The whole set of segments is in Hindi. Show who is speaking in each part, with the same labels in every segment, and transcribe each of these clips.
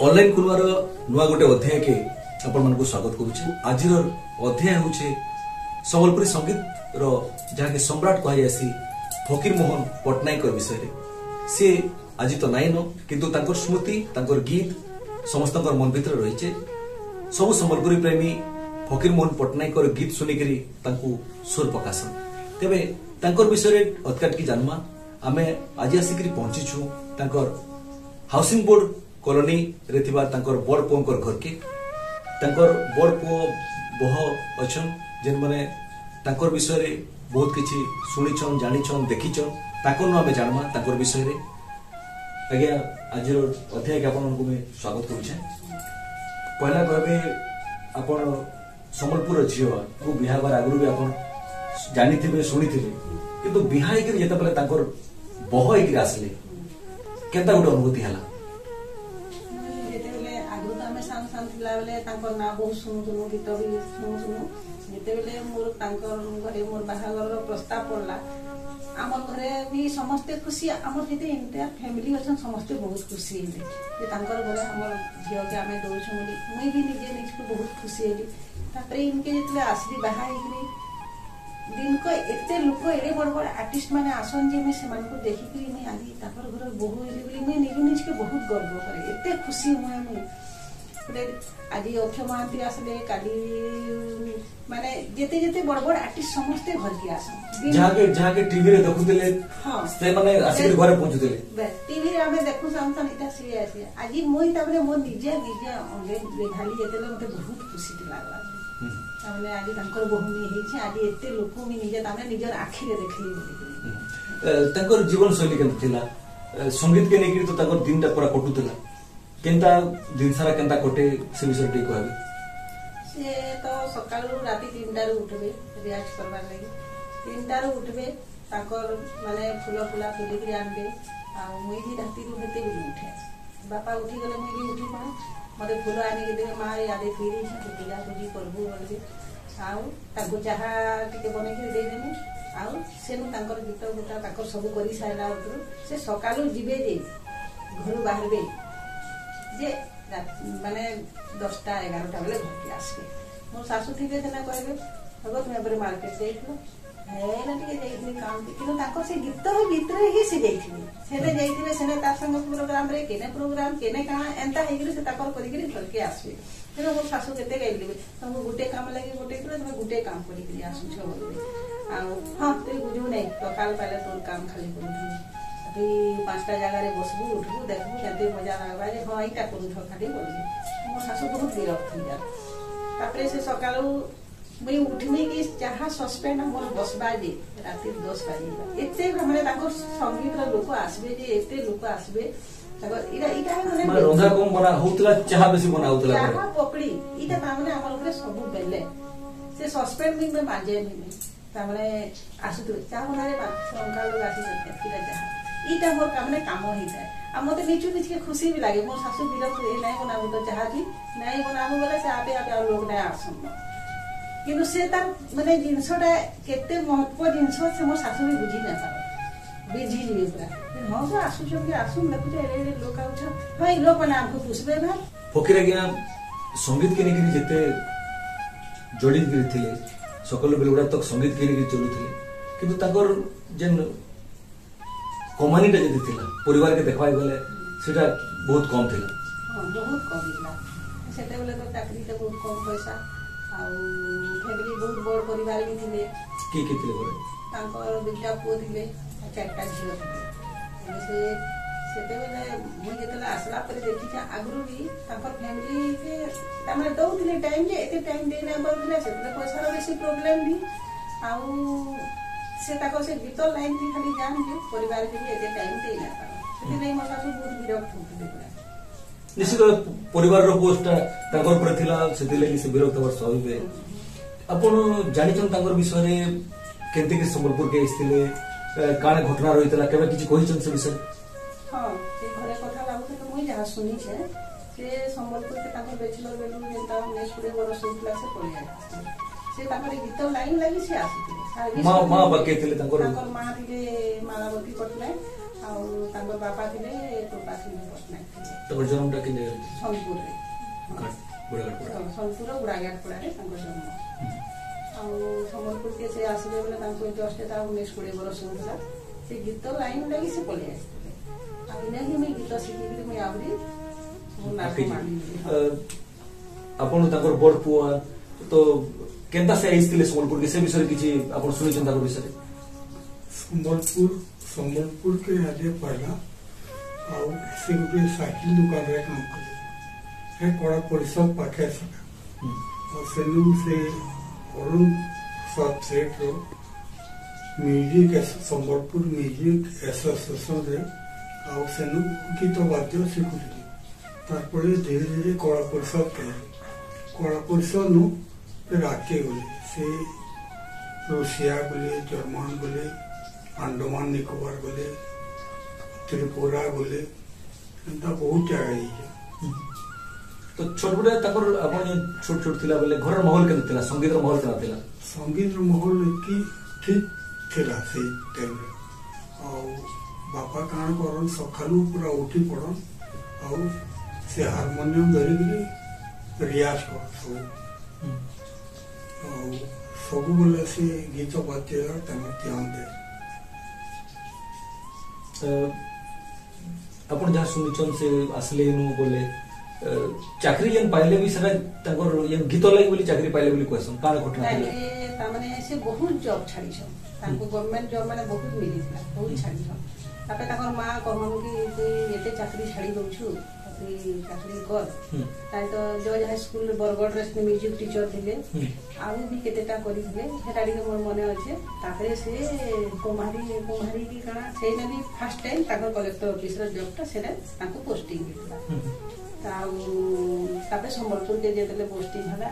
Speaker 1: ऑनलाइन कुलवार नुआ गोटे अध्याय के आपण मानक स्वागत करुचे। आज अध्याय होचे संबलपुरी संगीत रो जहाँ के सम्राट कह जासी फकीर मोहन पट्टनायक विषय रे। सी आज तो नाइन किंतु तांकर स्मृति तांकर गीत समस्त मन भीतर रही। सब संबलपुरी प्रेमी फकीर मोहन पट्टनायक गीत सुनिकी सुर प्रकाशन तेबे तांकर विषय अतकाट की जानमा आमे आज आसिक पहुंचीछु तांकर हाउसिंग बोर्ड कॉलोनी रे थिबा तांकर बड़ पुओंकर घर के। तांकर बड़ पुओ बह अछन जेन माने तांकर विषय रे बहुत किछि सुनिछन जानिछन देखिछन ताको न आमे जानमा तांकर विषय रे। आज्ञा आज अध्याय के आपन को मैं स्वागत करूछे। पहला कहबे आपन संबलपुर झियो को बिहा बार आगु भी आपन जानिथिबे सुनिथिबे किंतु बिहा के जेता पले तांकर बह के आसले केता गुड अनुभूति हला।
Speaker 2: बेले तांकर ना बहुत सुनु गीत भी सुनु जिते बेले मोर तांकर घरे मोर बाहागर प्रस्ताव पड़ला आमर घरे भी समस्ते खुशी आमर जेते इंटर फैमिली अछन समस्ते बहुत खुशी हेले जे तांकर घरे हमर झियो के आमे दोछु बोली मुई भी निजे निजको बहुत खुशी हेली। तापरे इनके जेतले आसली बाहा हेली दिन को एते लोक एरे बड़ बड़ आर्टिस्ट माने आसन जे मैं सेमान को देखि कि मैं आदि तापर घर बहु हेली बोली मैं निजे निजके बहुत गर्व करे एते खुशी मैं आज अक्षय महांती आसले काली माने जेते जेते बड़ बड़ आर्टिस्ट समस्ते घर के आसन जहाँ के टीवी रे देखुतले हां से माने आसी घरे पहुंचुतले टीवी रे हमें देखु सामसन इटा सी आसी आज मोई ताबरे मो निजे ऑनलाइन देखाली जेते मते बहुत खुशी लागला ताबले आज तांकर बहुनी हेछि आज एते लोक मी निजे ताबले निजर आखि रे देखली तांकर जीवन शैली केन थिला संगीत के नेकी तो तांकर दिनटा पूरा कटुतला केनता दिन सारा केनता कोटे से विषय टी कहबे। से तो सकाळु राती 3टा रे उठबे रियाज करबार लागि 3टा रे उठबे ताकर माने फुला फुली के आनबे आ मुई भी राती रो हेते भी उठे बापा उठी गले मुई भी उठी पा मते फुल आनी के दे मां यादे फिरी छुटिला पूजी करबो बोलबे आउ ताको चाहा टिके बने के दे देनी आउ सेनु तांकर गीत गुटा ताकर सब करी साइला उतरु से सकाळु जिबे जे घर बाहरबे जे माने 10टा 11टा बेले घर के आसबे मो सासु थिबे देना कहबे भगत मैं बरे मार्केट जाइथलो हे ना टिके जाइथली काम किनो ताको से गीत रो भीतर ही से जाइथली सेने जाइथले सेने तार संग प्रोग्राम रे केने काना एंता हेगिरे से ताकर करिगिरे घर के आसबे तेनो मो सासु केते गाइले तुम गुटे काम लागि गुटे करो तुम गुटे काम करिगिरे आसु छ बोलबे आ हां ते बुझू नै सकाल पहले तोर काम खाली करू अभी 5टा जगह रे बसबू उठबू देखबू केते मजा लागबा जे हां इटा करू छ खाली बोलबे मो सासु बहुत विरक्त हो जा तापरे से सकालू मैं उठने की जहाँ सस्पेंड मोर बसबा जे राति 10 बजे एते हमरे ताको संगीत रो लोक आसबे जे एते लोक आसबे ताको इटा माने
Speaker 1: रंगा कम बना होतला चाह बेसी बना होतला
Speaker 2: चाह पकड़ी इटा माने हमर घरे सब बेले से सस्पेंड में बाजे नहीं तामने आसु चाह बनारे संकाल राति एतिला चाह इटा मोर कामने काम होई जाय आ मते निचु निचके खुशी भी लागे मोर सासु विरक्त ए नै बनाबो तो चाहती नै बनाबो बोले से आपे आपे लोग नै आसन किनु से तार माने जिंसटा केते महत्व जिंस से मोर सासु भी बुझी ना पार बिझी जीवे पूरा हां तो आसु जो के आसु देखु जे रे लोक आउछ हां लोक ना हमको पुछबे ना
Speaker 1: फकीर गया संगीत के नेकी जेते जोड़ी गिर थिले सकल बेलुडा तक संगीत के नेकी चलुथिले किंतु ताकर जेन कमानीटा जदी थिला परिवार के देखबाई गले सेटा बहुत कम थिला
Speaker 2: हां बहुत कम थिला सेते बेले तो चाकरी तो बहुत कम पैसा आ फैमिली बहुत बड़ परिवार भी थिले
Speaker 1: की थिले बड़े
Speaker 2: तांकर दुटा पुओ थिले 4टा झियो थिले से सेते बेले मुई जेतला आसला पर देखि छ आगरु भी तांकर फैमिली के तामे दउथिले टाइम जे एते टाइम देना बोलथिले सेते पैसा रो बेसी प्रॉब्लम भी आउ से ताको से गीत लाइन थी खाली जान के परिवार के लिए एते टाइम दे ना सेते नै मोर सासु बहुत विरक्त होते पूरा
Speaker 1: निश्चित परिवार रो पोस्टा ताकर पर थिला सेते लागि से विरक्त वर स्वाभाविक आपण जानि छन ताकर विषय रे केते के संबलपुर के इसथिले काने घटना रहितला केबे किछि कहि छन से विषय
Speaker 2: हां से घरे कथा लागु तो मुई जहा सुनी छे से संबलपुर के ताकर बैचलर बेलु जेता 19 वर्ष होतला से पढ़िया से ताकर गीत लाइन लागि से आसी माँ
Speaker 1: बके थिले ताकर
Speaker 2: माँ थिले मालावती पटनायक आ आउ बापा थे कृपा सिंह पट्टनायक थे।
Speaker 1: तकर जन्मटा के
Speaker 2: सोनपुर सोनपुर गुड़ाघाटपड़ा जन्म सम्बलपुर के से आसले बेले जस्ट 19-20 वर्ष होता से गीत लाइन लगी से पलि आसते मुझे गीत शिखी मुझे आहरी
Speaker 3: आपण ताकर बड़ पुआ तो केनता से आइसतिले सम्बलपुर के से विषय किछि आपण सुनिछन ताकर विषय
Speaker 4: सम्बलपुर के आजे पहला आउ से गोटे साइकिल दुकान रे काम करे है कड़ा परिषद पाखे सका और सेनु से अरुण सब सेट रो म्यूजिक सम्बलपुर म्यूजिक एसोसिएशन रे आउ सेनु गीत वाद्य शिखुली तारपरे धीरे धीरे कड़ा परिषद के कड़ा परिषद नु फिर आके गले से रूसिया गले जर्मन गले अंडमान निकोबार गले त्रिपुरा गले एंता बहुत जगह
Speaker 3: तो छोट बड़े ताकर आपण छोट छोट थिला बेले घर माहौल केन थिला संगीत रो माहौल केन थिला
Speaker 4: संगीत रो माहौल की ठीक थिला से टाइम और बापा कान करन सखालू पूरा उठी पड़न और से हारमोनियम धरी के रियाज कर सब बोले से गीत बाते तम ध्यान दे
Speaker 3: आपण जहाँ सुनिछन से असले नु बोले चाकरी जन पाइले भी सदा ताकर यन गीत लागि बोली चाकरी पाइले बोली क्वेश्चन कान घटना
Speaker 2: ए तामाने से बहुत जॉब छाड़ी छ ताको गवर्नमेंट जॉब माने बहुत मिली था बहुत छाड़ी छ तापे ताकर मां कहन कि तू एते चाकरी छाड़ी दउछु चाकरी कर ताई तो जज हाई स्कूल बरगढ़ रे म्यूजिक टीचर थिले आउ भी केतेटा करी थिले हेटा डी मोर मने अछि तापरे से कुमारी की कणा से ने भी फर्स्ट टाइम ताकर कलेक्टर ऑफिस रे जॉब ता सेने ताको पोस्टिंग दिला तापे सम्बलपुर के जेतले पोस्टिंग हला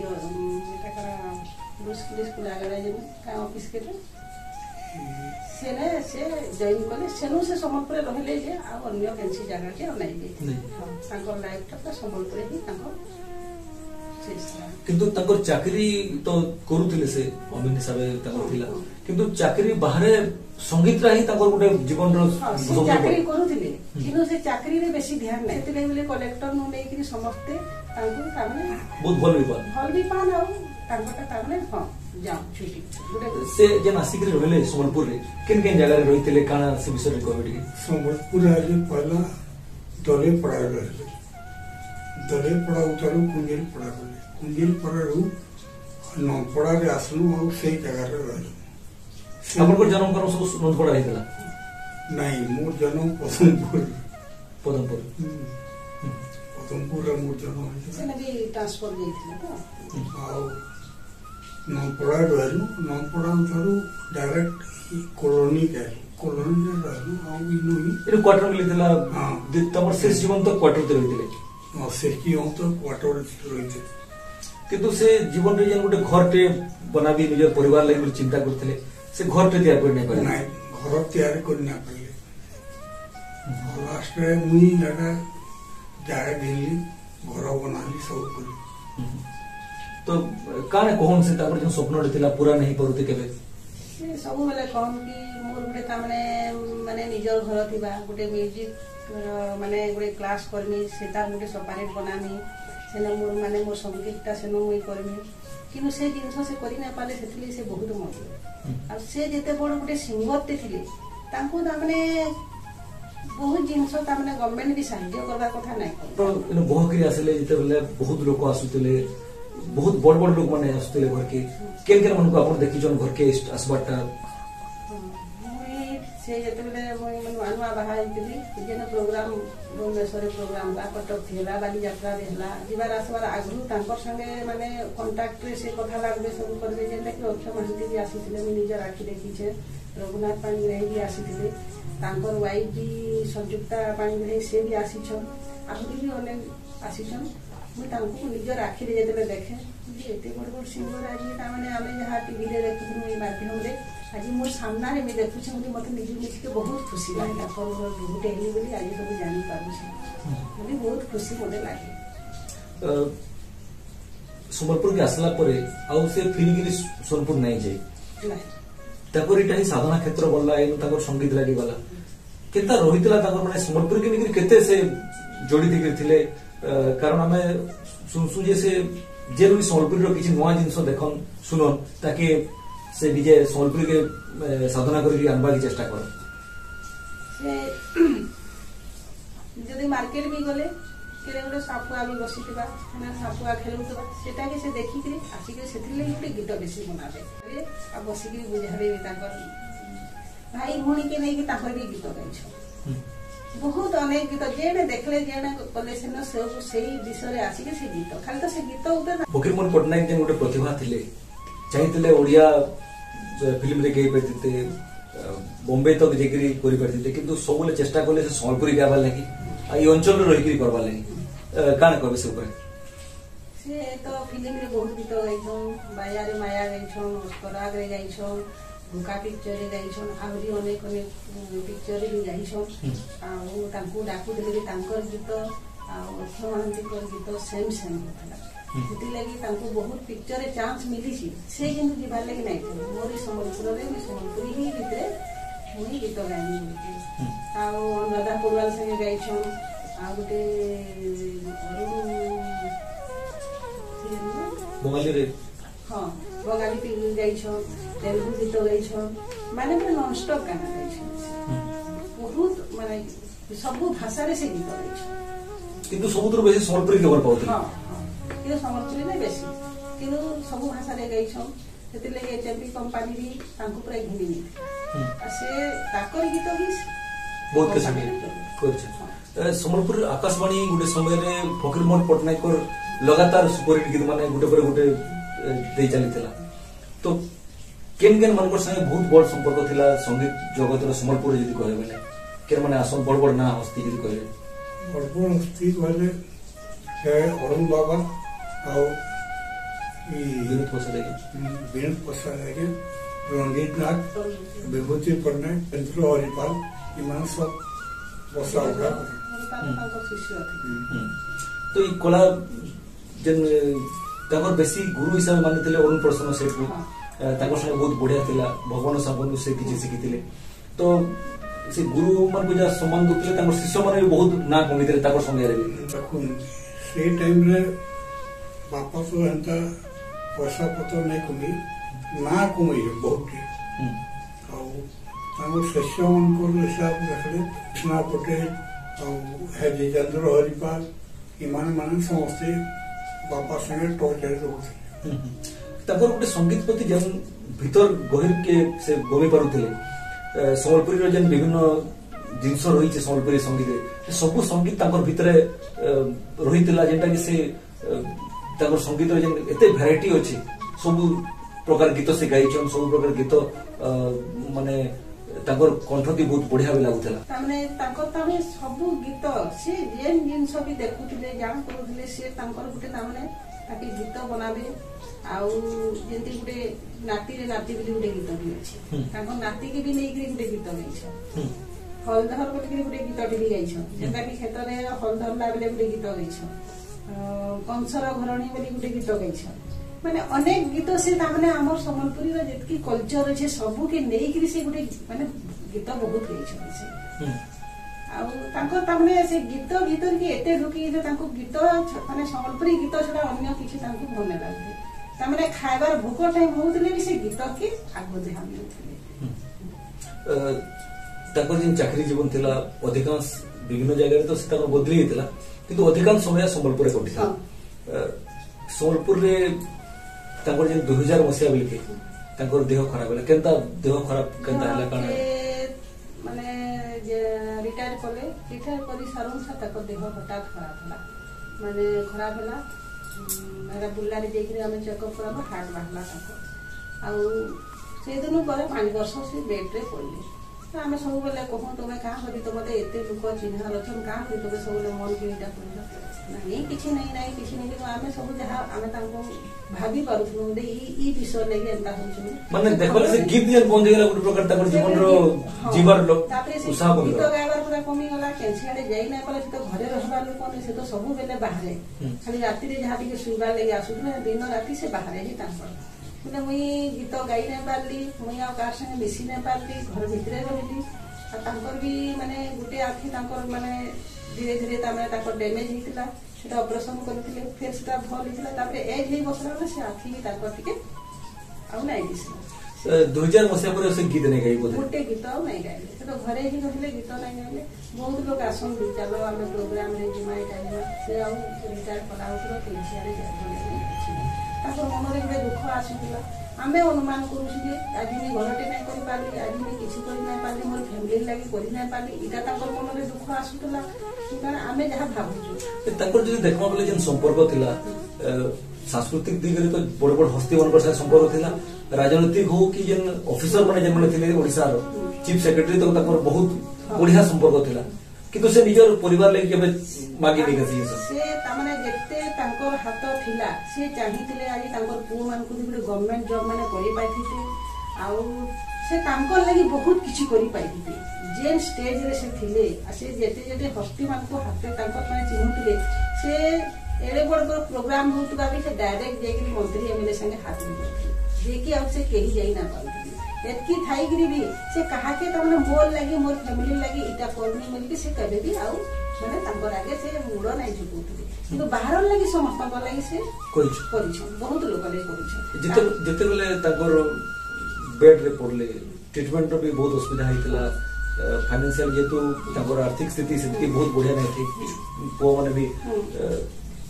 Speaker 2: यो एटा करा स्कूल आगरा जे का ऑफिस के सेने से जॉइन कले सेनु से सम्बलपुर रहले जे आ अन्य केनसी जगह के नै दे तांकर लाइफ ता सम्बलपुर ही तांकर
Speaker 3: किंतु तांकर चाकरी तो करूथिले से अमिन हिसाब तांकर थिला किंतु चाकरी बाहरे संगीत रा ही तांकर गुटे जीवन रो
Speaker 2: चाकरी करूथिले किनो से चाकरी रे बेसी ध्यान नै तेले बोले कलेक्टर नु नै कि समस्त तांको ताने
Speaker 3: बहुत भल भी
Speaker 2: पान आ तांको ताने हां जाओ छुट्टी गुटे
Speaker 3: से जे आसिक रे रहले सम्बलपुर रे किन किन जगह रे रहितले काना से विषय रे कहबे
Speaker 4: सम्बलपुर आजे पहला दले पड़ा रहले दले पड़ा उतारू कुंजेल पड़ा गले कुंजेल पड़ा रू नपड़ा रे आसलु और से जगह रे रहले
Speaker 3: अपन को जन्म करो सब नपड़ा हितला
Speaker 4: नहीं मोर जन्म पदमपुर रे मोर जन्म
Speaker 2: से नबी ट्रांसफर गइथिला तो
Speaker 4: आओ नपड़ा रहलु नपड़ा उतारू डायरेक्ट कॉलोनी रे रहलु आ इनु
Speaker 3: ए क्वार्टर में लेतला तमर शेष जीवन तो क्वार्टर ते रहितले
Speaker 4: सेकी हो तो क्वार्टर रहिते
Speaker 3: किंतु से जीवन रे जन गुटे घर टे बनाबी निज परिवार लागि चिंता करथिले से घर टे तैयार कर नै पारे
Speaker 4: नहीं घर तैयार कर ना पारे लास्ट में मुई जगह जाए दिल्ली घर बनाली सब कर
Speaker 3: तो काने कोन से तापर जो स्वप्न देथिला पूरा नहीं परुते केबे
Speaker 2: से सब बेले कहन कि मोर गुटे ता माने निजर घर थिबा गुटे म्यूजिक माने गुटे क्लास करमी सेटा गुटे सेपरेट बनामी सेने मोर माने मोर संगीतटा सेनो मुई करमी किनु से जिंस से करि ना पाले सेथिले से बहुत मन आ से जेते बड़ गुटे सिंगर ते थिले तांको ता माने बहुत जिंस ता माने गवर्नमेंट भी सहायता करबा कथा नै
Speaker 3: तो इन बहुकरी आसले जेते बेले बहुत लोक आसुतले बहुत बड़ बड़ लोग माने आसुतले घर के केन मन को आपण देखि जन घर के आसबाटा
Speaker 2: से जेते बेले मुई अनुआ बाहा इतली जेने प्रोग्राम भुवनेश्वर प्रोग्राम बा कटक थिला बाली यात्रा देला जीवार आसबार आगु तांकर संगे माने कांटेक्ट रे से कथा लागबे सब करबे जेंता कि अक्षय महंती भी आसीथिले मी निजर आखि देखि छे रघुनाथ पाणिग्राही भी आसीथिले तांकर वाइफ भी संयुक्ता पाणिग्राही से भी आसीछन आहुरी भी अनेक आसीछन मुई तांको निजर आखि रे जेते देखे जे एते बड़ बड़ सिंगर आज ता माने आमे जहा टीवी रे देखथु ई माध्यम रे आज मोर सामना रे मैं देखु छी मते निज निज के बहुत खुशी लागला पर बहुत हेली बोली आज सब जानि पाबु छी मने बहुत खुशी मते लागे
Speaker 3: सम्बलपुर के आसला परे आउ से फिरगिरी सोनपुर नहीं जाई
Speaker 2: नहीं
Speaker 3: तापर इटा ही साधना क्षेत्र बोलला एनु ताकर संगीत लागि वाला केता रहितला ताकर माने संबलपुर के निकरी केते से जोड़ी दिके थिले कारण हमें सुनसु जे से जे भी संबलपुर रो किछि नवा जिंस देखन सुनन ताकि से विजय संबलपुर के साधना करी अनबा की चेष्टा कर
Speaker 2: से जदि मार्केट भी गले केरे गोटे सापुआ भी बसिथिबा ना सापुआ खेलुथबा सेटा के से देखि के आसी के सेथिले गोटे गीत बेसी बनाबे आ बसी के बुझाबे ताकर भाई भूणी के नहीं कि ताकर भी गीत गाइछो बहुत अनेक गीत जेने देखले जेने कले सेनो से विषय रे आसी के से गीत खाली तो से गीत उते
Speaker 3: फकीरमोहन पटनायक जे गोटे प्रतिभा थिले चाहिए ओडिया फिल्म रे गई परते बॉम्बे तक जेकरी करि परते किंतु सबले चेष्टा करले से संबलपुरी गाबा लागि आ ई अंचल रे रहिकरी करबा लागि कान कहबे से ऊपर
Speaker 2: से तो फिल्म रे बहुत गीत गाइछो बाया रे माया गाइछो पराग रे गाइछो भूका पिक्चर रे गाइछो आवरी अनेक अनेक पिक्चर रे गाइछो आ तांको डाकू देले तांकर गीत आ अर्थमंत्री गीत सेम होतला इति लागि तांको बहुत पिक्चर रे चांस मिली छी से किंतु दिबा लागि नै मोरी संबलपुर रे संबलपुरी ही गीत मुई गीत गाइनी आ अनुराधा पुरवाल संगे गाइछो आ गोटे
Speaker 3: बंगाली रे
Speaker 2: हाँ बंगाली फिल्म गाइछो तेलुगु गीत गाइछो माने पूरा नॉन स्टॉप गाना गाइछो बहुत माने सब भाषा रे से गीत गाइछो
Speaker 3: किंतु सबुतर बेसी संबलपुरी के पाउत
Speaker 2: हां किंतु संबलपुरी में बेसी किंतु सब भाषा रे गाइछो सेति ले एचएमपी कंपनी भी तांको पूरा घिनी नी आ से ताकर गीत भी
Speaker 3: बहुत के संगे करछ संबलपुर आकाशवाणी गुटे समय रे फकीरमोहन पटनायक लगातार सुपरहिट गीत माने गुटे पर गुटे दे चलीथिला तो केन मन को संगे बहुत बड़ संपर्क थिला संगीत जगत रो संबलपुर जदी कहे बेले केन माने आसम बड़ बड़ ना हस्ती जदी कहे
Speaker 4: बड़ हस्ती वाले है अरुण बाबा और
Speaker 3: विनोद प्रसाद के रंगीत नाथ विभूति पटनायक चंद्र हरिपाल इमान सब बसा उठा तो ई कला जन ताकर बेसी गुरु हिसाब मानिथिले अरुण प्रसन्न सेठ को ताकर संगे बहुत बढ़िया थिला भगवान साबन से किछि सिखिथिले तो से गुरु मन को जा सम्मान दुथिले ताकर शिष्य माने बहुत ना कमिथिले ताकर संगे रे
Speaker 4: देखुन से टाइम रे बापा तो एंता पैसा पत्र नहीं कमी ना कमी बहुत और ताकर शिष्य मन को हिसाब रखले कृष्णा पटेल और हरि चंद्र हरिपाल इमान माने समस्ते बापा संगे टॉर्चर होते
Speaker 3: ताकर गोटे संगीत प्रति जन भीतर गहिर के से गोमी पारुथिले संबलपुरी रो जन विभिन्न जिंस रही छे संबलपुरी संगीत सब संगीत ताकर भितरे रहितला जेंटा कि से ताकर संगीत रो जन एते वैरायटी अछि सब प्रकार गीत से गाइछन सब प्रकार गीत माने ताकर कंठती बहुत बढ़िया भी लागुथला
Speaker 2: तामने ताकर तामे सब गीत से जेन जिंस भी देखुथिले जान करूथिले से ताकर गुटे तामने ताकि गीत बनाबे आउ जेंति गुटे नाती रे नाती बिली गुटे गीत भी अछि ताकर नाती के भी नै कि गुटे गीत गाइछ हलधर बोली कि गुटे गीत भी गाइछ जेता कि खेत रे हलधर लाबले गुटे गीत गाइछ कंसर घरणी बोली गुटे गीत गाइछ माने अनेक गीत से तामने हमर संबलपुरी रो जेतकी कल्चर अछि सब के नै कि से गुटे माने गीत बहुत गाइछ से आउ तांको तामने से गीत भीतर की एते ढुकी जे तांको गीत माने संबलपुरी गीत छडा अन्य किछि तांको मन लागै तामने खाइबार भूख टाइम होउतले भी से गीत के आगो ध्यान देउतले
Speaker 3: ताकर जिन चाकरी जीवन थिला अधिकांश विभिन्न जगह तो से ताकर बदली हितला किंतु अधिकांश समय संबलपुर रे कटिला संबलपुर रे ताकर जिन 2000 मसिया बिलके ताकर देह खराब होला केनता देह खराब केनता हला काना
Speaker 2: माने जे रिटायर करी सारुन सा ताकर देह हठात खराब होला माने खराब होला मेरा बुल्ला रे देखि हम चेकअप करबो हार्ट बाहला ताको आ से दिनु पर 5 वर्ष से बेड रे पड़ली आमे सब बेले कहूं तमे का होदी तो मते एते लोक चिन्हा रचन का होदी तमे सब बेले मन केटा पड़ला नहीं किछि नहीं किछि नहीं तो आमे सब जहा आमे तांको भाबी पारुथु दे ई विषय लेके एंता होछु
Speaker 3: माने देखले से गीत जन बंद गेला गुड प्रकार ताकर जीवन रो जीवर लोक उत्साह बंद
Speaker 2: गीत गायबार पूरा कमी गला कैंसियाडे जाई ना पले तो घरे रहबा लोक से तो सब बेले बाहरे खाली राती रे जहा टिके सुइबा लेगे आसु दिन राती से बाहरे ही तांको मुई गीत गाई नहीं पार्ली मुई कार संगे मिसी नहीं पार्ली घर भितर रही आ तांकर भी माने गुटे आखि तांकर माने धीरे धीरे तामे तांकर डैमेज हितला सेटा ऑपरेशन करथिले फिर सेटा भल हितला तापरे एज हे बसला से आखि भी तांकर टिके आ नै दिसला
Speaker 3: 2000 मसिया पर से गीत नहीं गाई बोले
Speaker 2: गोटे गीत नहीं गाइले से तो घरे ही रहले गीत नहीं गाइले बहुत लोग आसन भी चलो हम प्रोग्राम रे जिमाई टाइम से आ रिटायर कला उठलो पेंशन रे तापर मन रे बड़े दुख आसुला आमे अनुमान करू जे आज मी घरटे नहीं करि पाली आज मी किछि करि नहीं पाली मोर फैमिली लागि करि नहीं पाली इटा तापर मन रे दुख आसुला कारण आमे जहा भाबुछु
Speaker 3: तापर जदि देखमा बोले जन संपर्क थिला सांस्कृतिक दिगरे तो बड़ बड़ हस्ती मन पर संपर्क थिला राजनीतिक हो कि जन ऑफिसर माने जन माने थिले ओडिसा रो चीफ सेक्रेटरी तो तापर बहुत बढ़िया संपर्क थिला किंतु से निजर परिवार लागि केबे मागी नहीं गसी
Speaker 2: से तामाने जत्ते तांकर हाथ थिला से चाहिथिले आज तांकर पु मान को भी गवर्नमेंट जॉब माने करि पाइथिते आउ से तांकर लागि बहुत किछि करि पाइथिते जेन स्टेज रे से थिले आ से जेते जेते हस्ती मान को हाथ तांकर माने चिन्हुथिले से एड़े बड़ बड़ प्रोग्राम होतबा भी से डायरेक्ट जेकी मंत्री एमएलए संगे हाथ मिलथि जेकी अब से केही जाई ना पाउथि एतकी थाई गिरी भी से कहा के तमने मोर लागि मोर फैमिली लागि इटा करनी मिल के से कबे भी आउ माने तांकर आगे से मुड़ नाही झुकुथि किंतु बाहर लागि समस्त लागि से करिछ बहुत लोक ले करिछ
Speaker 3: जते बेले तांकर बेड रे पड़ले ट्रीटमेंट भी बहुत असुविधा हितला फाइनेंशियल जेतु तांकर आर्थिक स्थिति से बहुत बढ़िया नहीं थी पो माने भी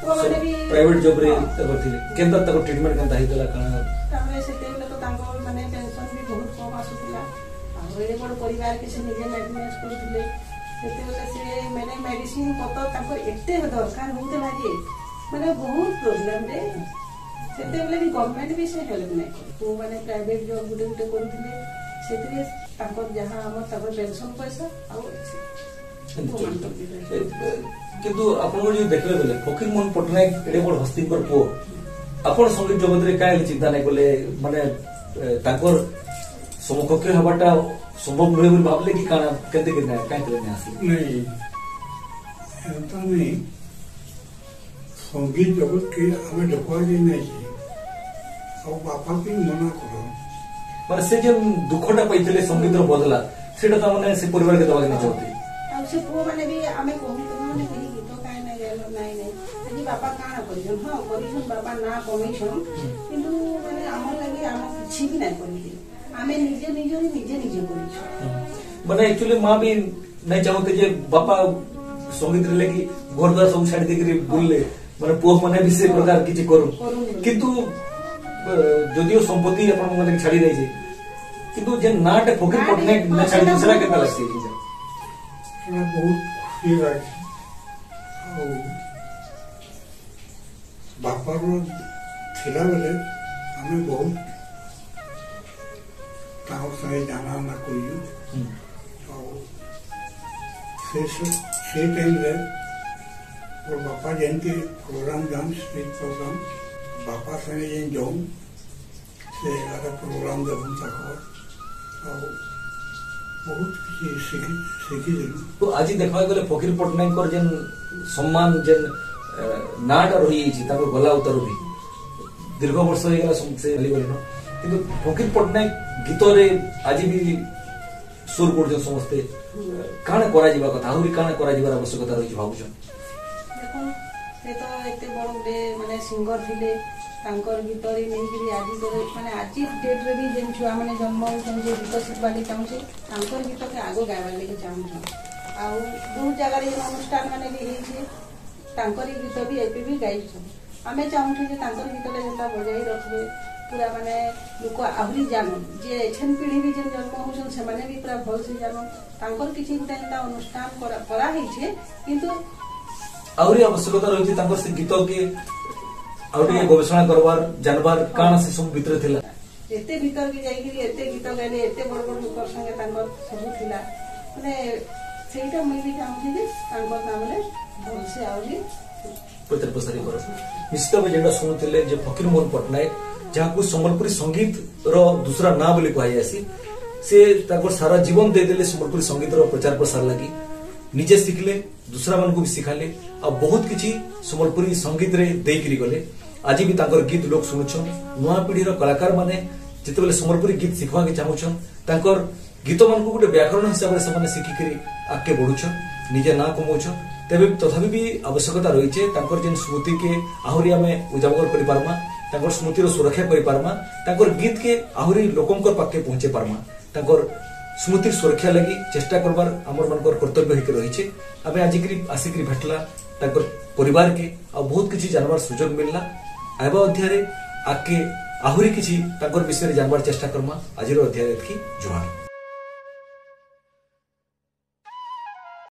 Speaker 3: प्राइवेट जॉब रे तबर थिले केंदा तक ट्रीटमेंट केंदा हितला काना
Speaker 2: तामे से तेले तो तांको माने पेंशन भी बहुत कम आसुतिला आ एडे बड़ परिवार के से निजे मैनेज करथिले सेते से माने मेडिसिन कत तांको एते दरकार होतला जे माने बहुत प्रॉब्लम रे सेते बेले भी गवर्नमेंट भी से हेल्प नै तो माने प्राइवेट जॉब गुटे गुटे करथिले सेते तांको जहां हम तांको पेंशन पैसा आ
Speaker 3: किंतु आपण जो देखले बेले फकीर मोहन पटनायक एडे बड़ हस्तीकर पो आपण संगीत जगत रे काहे चिंता नै कोले माने ताकर समकक्ष हबाटा संभव नहे बोली भाबले कि काना केते केना काहे करे नै आसी
Speaker 4: नहीं एता नहीं संगीत जगत के हमें देखवा जे नहीं और बापा की मना करो
Speaker 3: माने से जे दुखटा पाइतले संगीत रो बदला सेटा त माने से परिवार के दवा नै चाहते
Speaker 2: से पो माने भी आमे कहू माने केही गीत काहे नै गेलो नाही नै আজি बापा काना करिसन हां करिसन बापा ना कमिसन किंतु माने हमर लागि हम किछि भी नै करिले आमे निजे निजे करिछ
Speaker 3: माने एक्चुअली मां भी नै चाहते जे बापा संगीत रे लगी घरदार सब छाड़ी देकरी बोलले माने पो माने भी से प्रकार किछि करू किंतु जदियो संपत्ति अपन माने छाड़ी दै छै किंतु जे नाट फकीर पटनायक न छाड़ी दूसरा के लगसी
Speaker 4: बहुत खुशी लगे बापा थिला बेले हमें बहुत संगे जाना आना करियो से टाइम रे और बापा जयंती प्रोग्राम जान स्टेज प्रोग्राम बापा संगे जेन जाऊं से आधा प्रोग्राम देखूं ताकर बहुत सीखी
Speaker 3: तो आज देखा गले फकीर पटनायक जेन सम्मान जेन नाटा रही ताको गला उतार भी दीर्घ वर्ष हो गला से न किंतु फकीर पटनायक गीत रे आज भी सुर कर समस्ते काना करा जीवा कथा आहुरी काना करा जीवार आवश्यकता रही भाबुछ
Speaker 2: देखो से तो एते बड़ माने सिंगर थिले तांकर गीत रे नहीं कि आज तो माने आज डेट रे भी जेन छुआ माने जन्म होन जे गीत सिखबा ले चाहू छे तांकर गीत के आगो गावा ले चाहू छ आ बहुत जगह रे अनुष्ठान माने भी हे छे तांकर गीत भी एपी भी गाई छ हमें चाहू छे जे तांकर गीत ले जता बजाई रखबे पूरा माने लोक आहुरी जानो जे एछन पीढ़ी भी जेन जन्म होन से माने भी पूरा भल से जानो तांकर किछि गुटा अनुष्ठान करा हे छे किंतु
Speaker 3: आहुरी आवश्यकता रही तांकर से गीत के आउटे गवेषणा करबार जानबार काना से सब भीतर थिला
Speaker 2: एते भीतर के जाई कि एते गीत गाले एते बड़ बड़ लोक संगे तांकर सब थिला माने सेटा मुई भी चाहू जे तांकर नामले भल से आउली
Speaker 3: प्रचार प्रसार कर निश्चित भाव जेटा सुनुथिले जे फकीर मोहन पटनायक जहां संबलपुरी संगीत रो दूसरा ना बोली कहै आसी से ताकर सारा जीवन दे देले संबलपुरी संगीत रो प्रचार प्रसार लागि निजे सिखले दूसरा मन को भी सिखाले आ बहुत किछि संबलपुरी संगीत रे देकरी गले आज भी ताकर गीत लोग सुनुछन नुआ पीढ़ी रो कलाकार माने जेतेबेले संबलपुरी गीत सिखवा के चाहुछन ताकर गीत मान गोटे व्याकरण हिसाब से शिखिकी आगे बढ़ुछ निजे ना कमाउछ तेबे तथापि भी आवश्यकता रही है जेन स्मृति के आहरी आम उजागर कर पार्मा तांकर स्मृतिर सुरक्षा कर पार्मा तांकर गीत के आहरी लोकंकर पाखे पहुंचे पार्मा तांकर स्मृतिर सुरक्षा लगी चेष्टा करबार आमर मानकर कर्तव्य होकर रही आम आज आसिक भेटला तांकर परिवार के आ बहुत किसी जानवर सुजोग मिलला आबा अध्याय आगे आहरी किसी तांकर विषय जानवर चेष्टा करमा आज अध्याय की जुहार।